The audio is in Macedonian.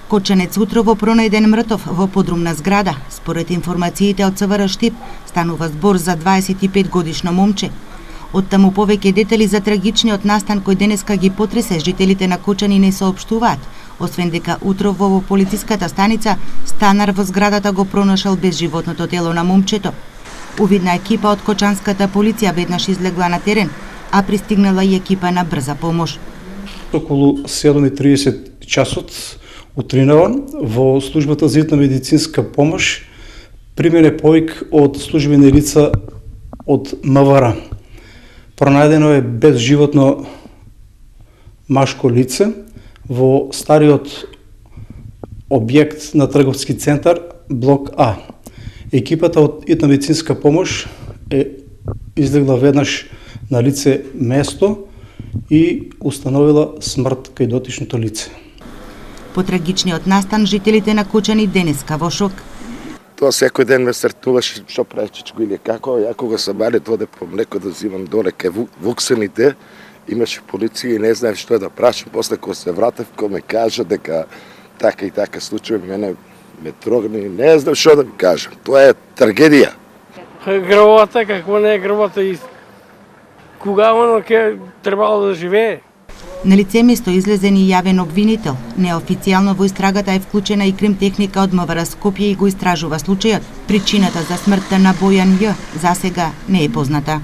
Кочанец утрово пронајден мртов во подрумна зграда. Според информациите од ЦВР Штип, станува збор за 25 годишно момче. Оттаму повеќе детали за трагичниот настан кој денеска ги потресе жителите на Кочани не соопштуваат, освен дека утрово во полициската станица станар во зградата го пронашал безживотното тело на момчето. Увидна екипа од кочанската полиција веднаш излегла на терен, а пристигнала и екипа на брза помош. Околу 7:30 часот утринава во службата за хитна медицинска помош примене повик од службени лица од МВР. Пронајдено е безживотно машко лице во стариот објект на трговски центар блок А. Екипата од хитна медицинска помош е излегла веднаш на лице место и установила смрт кај дотичното лице. По трагичниот настан жителите на Кочани денеска во шок. Тоа секој ден ме сретнуваше што прави чичко или како, ја кога се бали тоа да по млеко да взимам доле кај Вуксените, имаше полиција и не знаев што да прашам, после кога се вратев, кога ме кажа дека така и така случај, мене ме трогна, не знам што да ми кажам. Тоа е трагедија. Гробата, какво не е гробата и кога оно ке требало да живее? На лице место излезен и јавен обвинител. Неофицијално во истрагата е вклучена и кримтехника од МВР Скопје и го истражува случајот. Причината за смртта на Бојан Ј. засега не е позната.